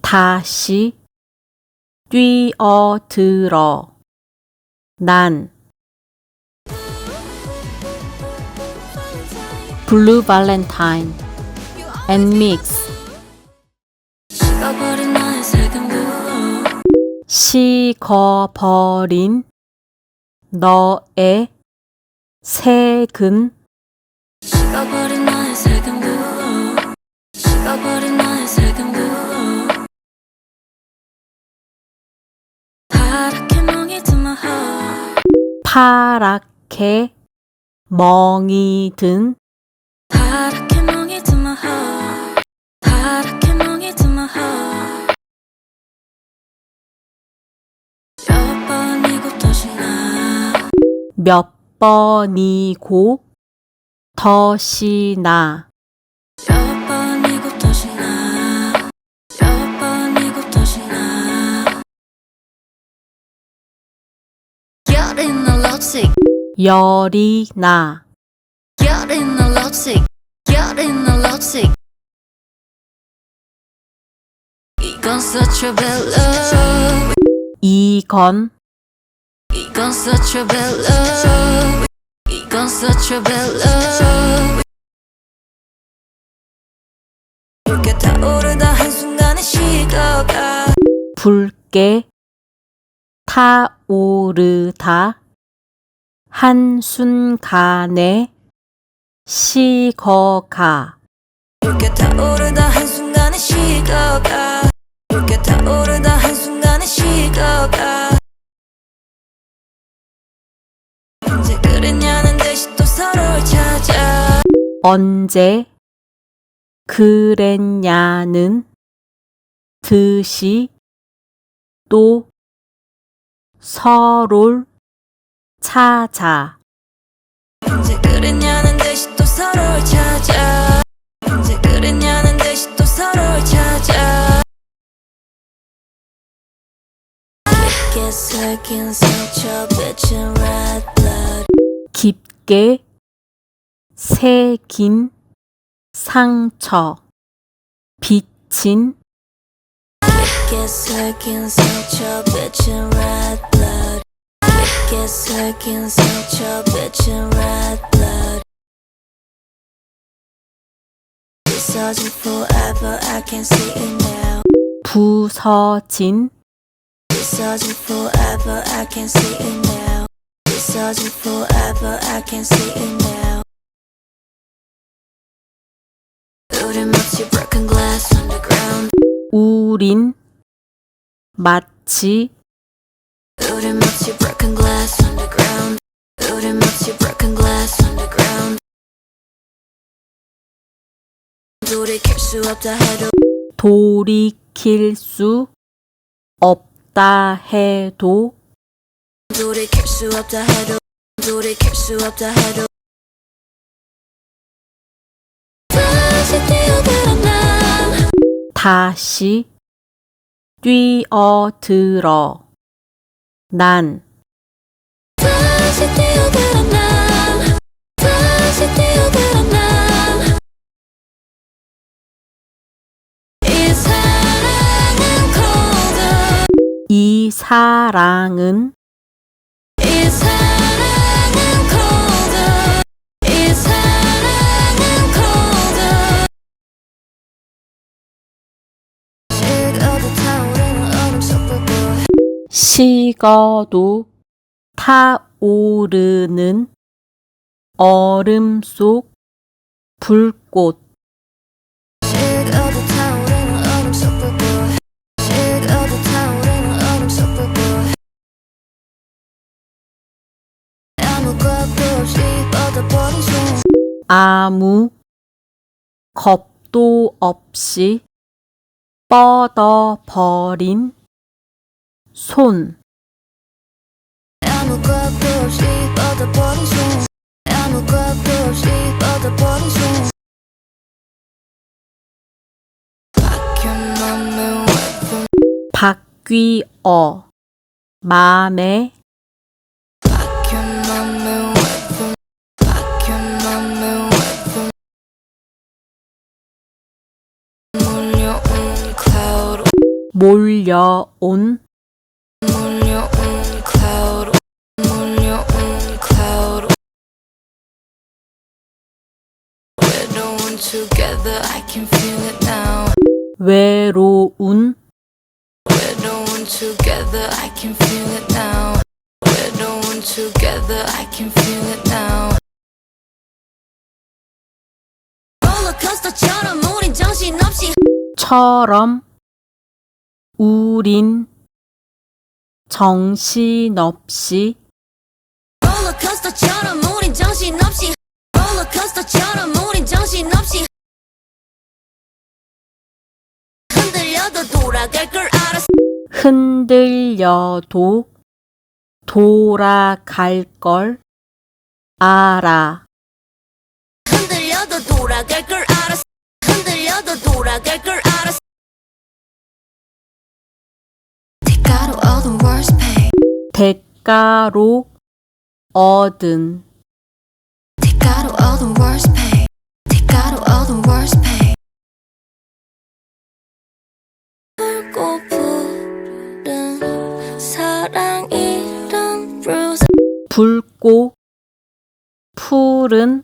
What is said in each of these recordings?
다시 뛰어들어. 난 Blue Valentine and Mix. 식어버린 나의 색은 blue. 식어버린 너의 색은 식어버린 나의 색은 blue. 식어버린 나의 색은 blue. 파랗게 멍이 든 my heart. 파랗게 멍이 든 파랗게 멍이 든 my heart. 파랗게 멍이 든 my heart. 몇 번이고 다시 나. 몇 번이고 더시나 몇 번이고 다시 나. 몇 번이고 다시 나. 열이 날 lipstick. 열이 나 열이 날 lipstick. 열이 날 lipstick. 이건 such a bad love. 이건 이건 such a bad love. 이건 such a bad love. 붉게 타오르다 한순간에 식어가. 붉게 타오르다 한순간에 식어가. 붉게 타오르다 한순간에 식어가. 붉게 타오르다 한순간에 식어가. 언제 그랬냐는 듯이 또 서로를 찾아. 언제 그랬냐는 듯이 또 서로를 찾아. 언제 그랬냐는 듯이 또 서로를 찾아. 언제 그랬냐는 듯이 또 서로를 찾아. 깊게 새긴 상처 비친 red blood. 깊게 새긴 상처 비친 깊게 새긴 상처 비친 red blood. 깊게 새긴 상처 비친 red blood. 부서진 forever I can see it now. 부서진 부서진 forever I can see it now. 부서진 forever I can see it now. 우린 마치 broken glass underground. 우린 마치 우린 마치 broken glass underground. 우린 마치 broken glass underground. 돌이킬 수 없다 해도 돌이킬 수 없다 해도 돌이킬 수 없다 해도 돌이킬 수 없다 해도 다시 뛰어들어 난. 다시 뛰어들어. 난 다시 뛰어들어 난. 다시 뛰어들어 난. 이 사랑은 colder. 이 사랑은 이 사랑은 colder. 이 사랑은 colder. 식어도 타오르는 얼음 속 불꽃. 식어도 타오르는 얼음 속 불꽃. 식어도 타오르는 얼음 속 불꽃. 식어도 타오르는 얼음 속 불꽃. 아무 겁도 없이 뻗어버린 손. 아무 겁도 없이 뻗어버린 손. 아무 겁도 없이 뻗어버린 손. 아무 겁도 없이 뻗어버린 손. 바뀐 맘에 왜 바뀌어 맘에 바뀐 맘에 왜 바뀐 맘에 왜 몰려온 cloud. 몰려온 몰려온 cloud 몰려온 cloud We're the one together I can feel it now 외로운 We're the one together I can feel it now We're the one together I can feel it now 롤러코스터처럼 우린 정신없이 처럼 우린 정신없이 롤러코스터처럼 우린 정신없이 롤러코스터처럼 우린 정신없이 흔들려도 돌아갈 걸 알아 흔들려도 돌아갈 걸 알아. 흔들려도 돌아갈 걸 알아 흔들려도 돌아갈 걸 알아 대가로 얻은 worst pain 대가로 얻은 대가로 얻은 worst pain 대가로 얻은 worst pain 붉고 푸른 사랑이란 bruise 붉고 푸른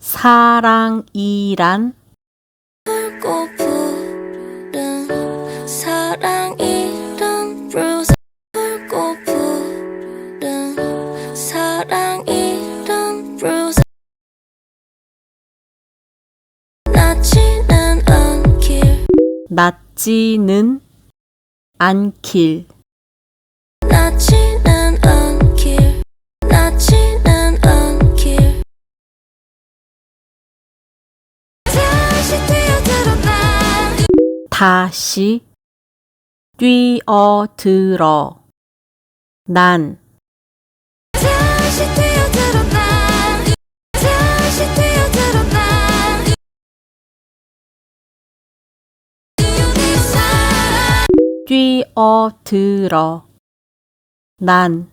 사랑이란 붉고 푸른 사랑이란 bruise 붉고 푸른 사랑이란 bruise 낫지는 않길 낫지는 않길 낫지는 않길 낫지는 않길 다시 뛰어들어봐 다시 뛰어들어 난 다시 뛰어들어봐 다시 뛰어들어봐 뛰어들어 난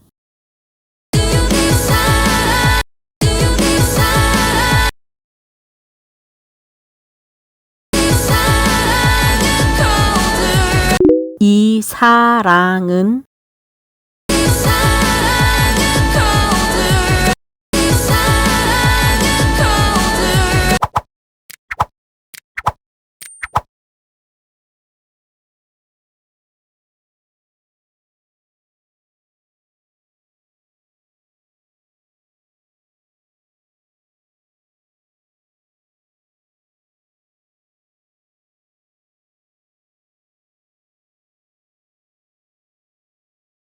이 사랑은